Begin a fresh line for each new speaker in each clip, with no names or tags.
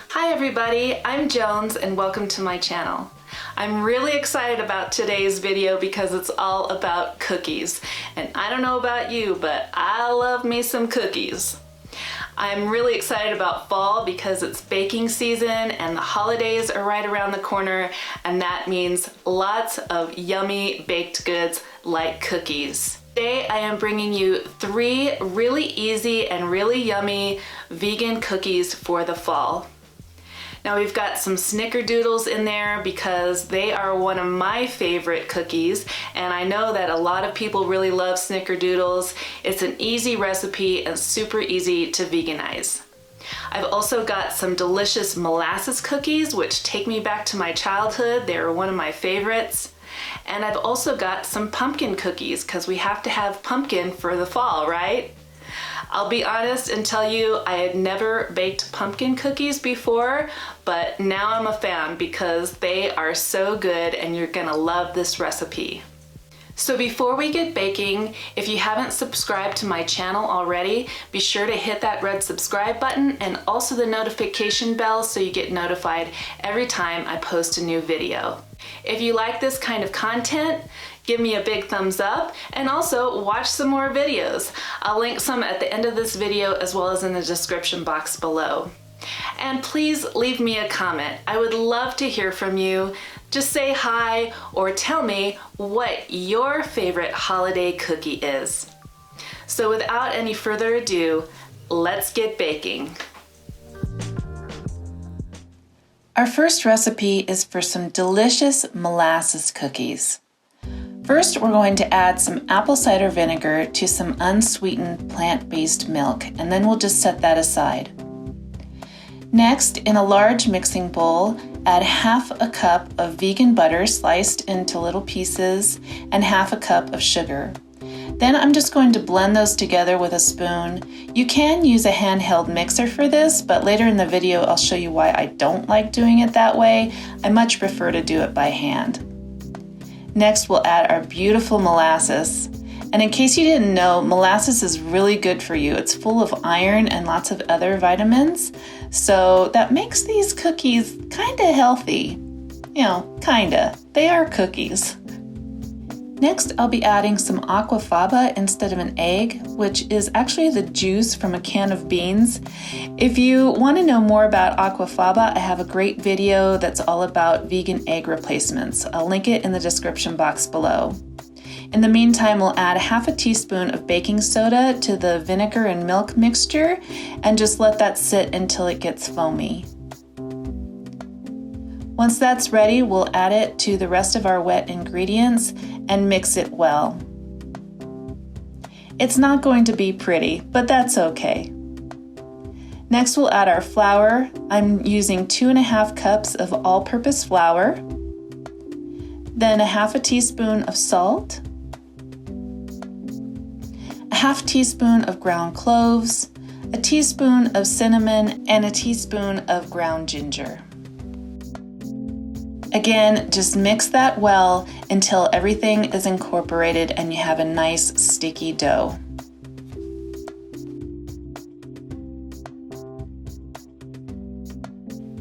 Hi everybody, I'm Jones and welcome to my channel. I'm really excited about today's video because it's all about cookies. And I don't know about you, but I love me some cookies. I'm really excited about fall because it's baking season and the holidays are right around the corner, and that means lots of yummy baked goods like cookies. Today I am bringing you 3 really easy and really yummy vegan cookies for the fall. Now we've got some Snickerdoodles in there because they are one of my favorite cookies, and I know that a lot of people really love Snickerdoodles. It's an easy recipe and super easy to veganize. I've also got some delicious molasses cookies which take me back to my childhood. They're one of my favorites. And I've also got some pumpkin cookies because we have to have pumpkin for the fall, right? I'll be honest and tell you I had never baked pumpkin cookies before, but now I'm a fan because they are so good and you're gonna love this recipe. So before we get baking, if you haven't subscribed to my channel already, be sure to hit that red subscribe button and also the notification bell so you get notified every time I post a new video. If you like this kind of content, give me a big thumbs up and also watch some more videos. I'll link some at the end of this video as well as in the description box below. And please leave me a comment. I would love to hear from you. Just say hi or tell me what your favorite holiday cookie is. So without any further ado, let's get baking. Our first recipe is for some delicious molasses cookies. First, we're going to add some apple cider vinegar to some unsweetened plant-based milk, and then we'll just set that aside. Next, in a large mixing bowl, add half a cup of vegan butter sliced into little pieces and half a cup of sugar. Then I'm just going to blend those together with a spoon. You can use a handheld mixer for this, but later in the video I'll show you why I don't like doing it that way. I much prefer to do it by hand. Next, we'll add our beautiful molasses. And in case you didn't know, molasses is really good for you. It's full of iron and lots of other vitamins. So that makes these cookies kinda healthy. You know, kinda. They are cookies. Next, I'll be adding some aquafaba instead of an egg, which is actually the juice from a can of beans. If you want to know more about aquafaba, I have a great video that's all about vegan egg replacements. I'll link it in the description box below. In the meantime, we'll add half a teaspoon of baking soda to the vinegar and milk mixture and just let that sit until it gets foamy. Once that's ready, we'll add it to the rest of our wet ingredients and mix it well. It's not going to be pretty, but that's okay. Next, we'll add our flour. I'm using 2½ cups of all-purpose flour, then a half a teaspoon of salt, a half teaspoon of ground cloves, a teaspoon of cinnamon, and a teaspoon of ground ginger. Again, just mix that well until everything is incorporated and you have a nice sticky dough.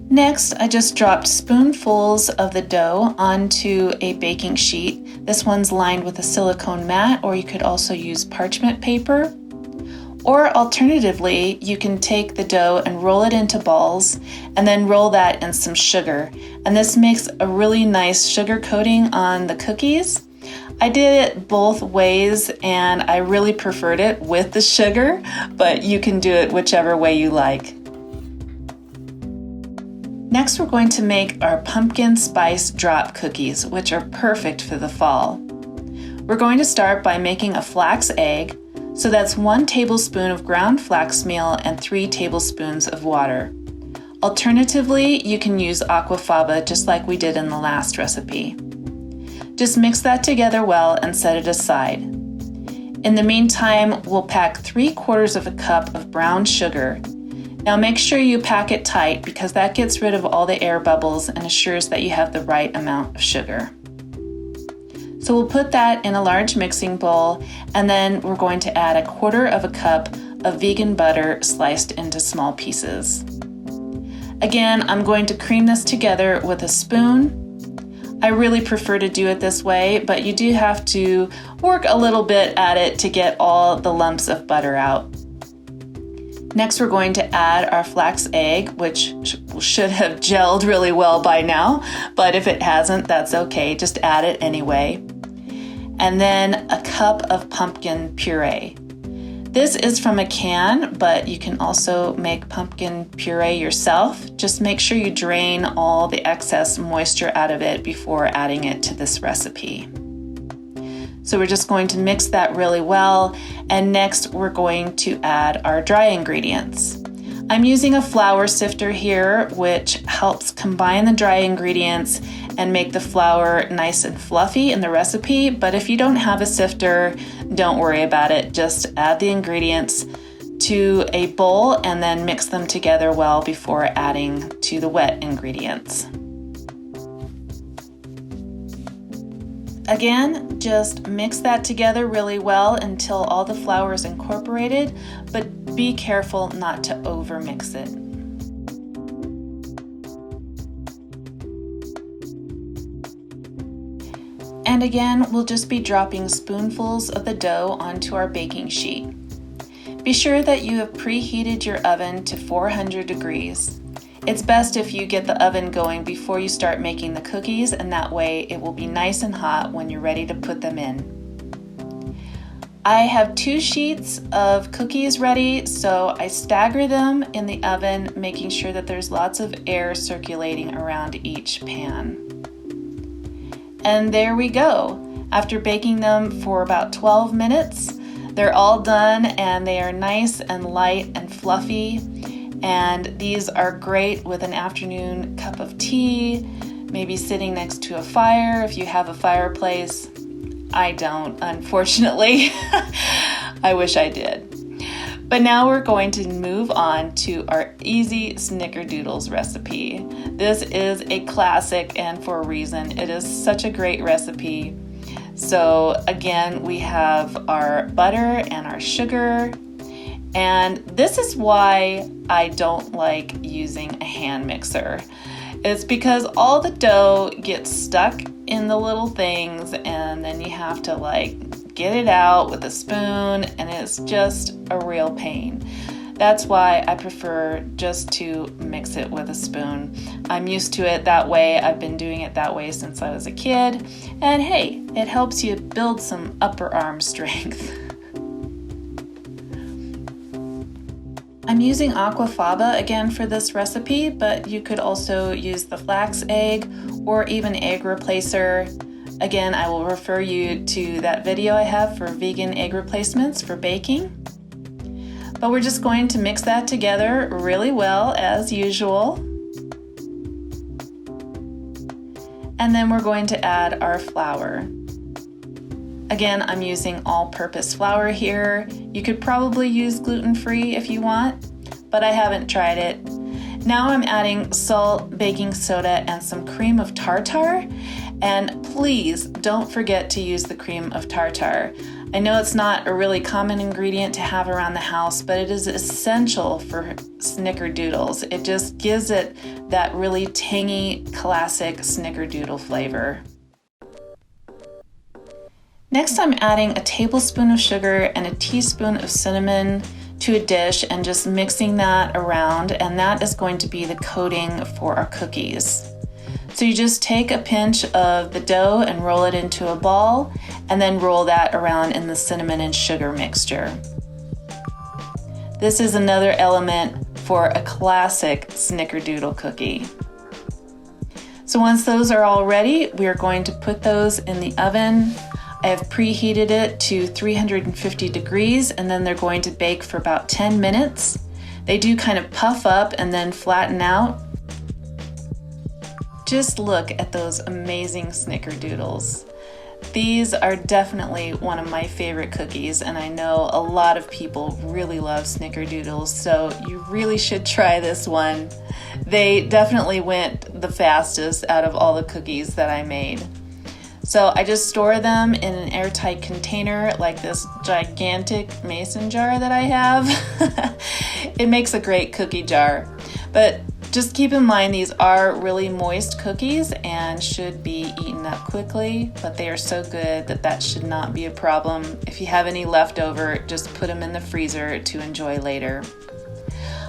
Next, I just dropped spoonfuls of the dough onto a baking sheet. This one's lined with a silicone mat, or you could also use parchment paper. Or alternatively, you can take the dough and roll it into balls and then roll that in some sugar. And this makes a really nice sugar coating on the cookies. I did it both ways and I really preferred it with the sugar, but you can do it whichever way you like. Next, we're going to make our pumpkin spice drop cookies, which are perfect for the fall. We're going to start by making a flax egg. So that's 1 tablespoon of ground flax meal and 3 tablespoons of water. Alternatively, you can use aquafaba just like we did in the last recipe. Just mix that together well and set it aside. In the meantime, we'll pack 3/4 of a cup of brown sugar. Now make sure you pack it tight because that gets rid of all the air bubbles and assures that you have the right amount of sugar. So we'll put that in a large mixing bowl, and then we're going to add 1/4 cup of vegan butter sliced into small pieces. Again, I'm going to cream this together with a spoon. I really prefer to do it this way, but you do have to work a little bit at it to get all the lumps of butter out. Next, we're going to add our flax egg, which should have gelled really well by now, but if it hasn't, that's okay. Just add it anyway. And then 1 cup of pumpkin puree. This is from a can, but you can also make pumpkin puree yourself. Just make sure you drain all the excess moisture out of it before adding it to this recipe. So we're just going to mix that really well, and next we're going to add our dry ingredients. I'm using a flour sifter here, which helps combine the dry ingredients and make the flour nice and fluffy in the recipe, but if you don't have a sifter, don't worry about it. Just add the ingredients to a bowl and then mix them together well before adding to the wet ingredients. Again, just mix that together really well until all the flour is incorporated, but be careful not to over mix it. And again, we'll just be dropping spoonfuls of the dough onto our baking sheet. Be sure that you have preheated your oven to 400 degrees. It's best if you get the oven going before you start making the cookies, and that way it will be nice and hot when you're ready to put them in. I have 2 sheets of cookies ready, so I stagger them in the oven, making sure that there's lots of air circulating around each pan. And there we go. After baking them for about 12 minutes, they're all done and they are nice and light and fluffy. And these are great with an afternoon cup of tea, maybe sitting next to a fire if you have a fireplace. I don't, unfortunately. I wish I did. But now we're going to move on to our easy Snickerdoodles recipe. This is a classic, and for a reason. It is such a great recipe. So again, we have our butter and our sugar. And this is why I don't like using a hand mixer. It's because all the dough gets stuck in the little things, and then you have to get it out with a spoon, and it's just a real pain. That's why I prefer just to mix it with a spoon. I'm used to it that way. I've been doing it that way since I was a kid. And hey, it helps you build some upper arm strength. I'm using aquafaba again for this recipe, but you could also use the flax egg or even egg replacer. Again, I will refer you to that video I have for vegan egg replacements for baking. But we're just going to mix that together really well as usual. And then we're going to add our flour. Again, I'm using all-purpose flour here. You could probably use gluten-free if you want, but I haven't tried it. Now I'm adding salt, baking soda, and some cream of tartar. And please don't forget to use the cream of tartar. I know it's not a really common ingredient to have around the house, but it is essential for Snickerdoodles. It just gives it that really tangy, classic Snickerdoodle flavor. Next, I'm adding a tablespoon of sugar and a teaspoon of cinnamon to a dish and just mixing that around, and that is going to be the coating for our cookies. So you just take a pinch of the dough and roll it into a ball, and then roll that around in the cinnamon and sugar mixture. This is another element for a classic Snickerdoodle cookie. So once those are all ready, we are going to put those in the oven. I have preheated it to 350 degrees, and then they're going to bake for about 10 minutes. They do kind of puff up and then flatten out. Just look at those amazing Snickerdoodles. These are definitely one of my favorite cookies, and I know a lot of people really love Snickerdoodles, so you really should try this one. They definitely went the fastest out of all the cookies that I made. So I just store them in an airtight container like this gigantic mason jar that I have. It makes a great cookie jar. But just keep in mind these are really moist cookies and should be eaten up quickly, but they are so good that that should not be a problem. If you have any left over, just put them in the freezer to enjoy later.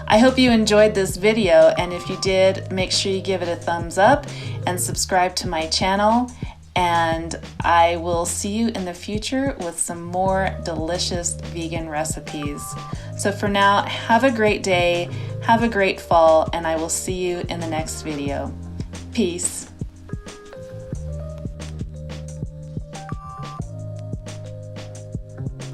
I hope you enjoyed this video, and if you did, make sure you give it a thumbs up and subscribe to my channel. And I will see you in the future with some more delicious vegan recipes. So for now, have a great day, have a great fall, and I will see you in the next video. Peace.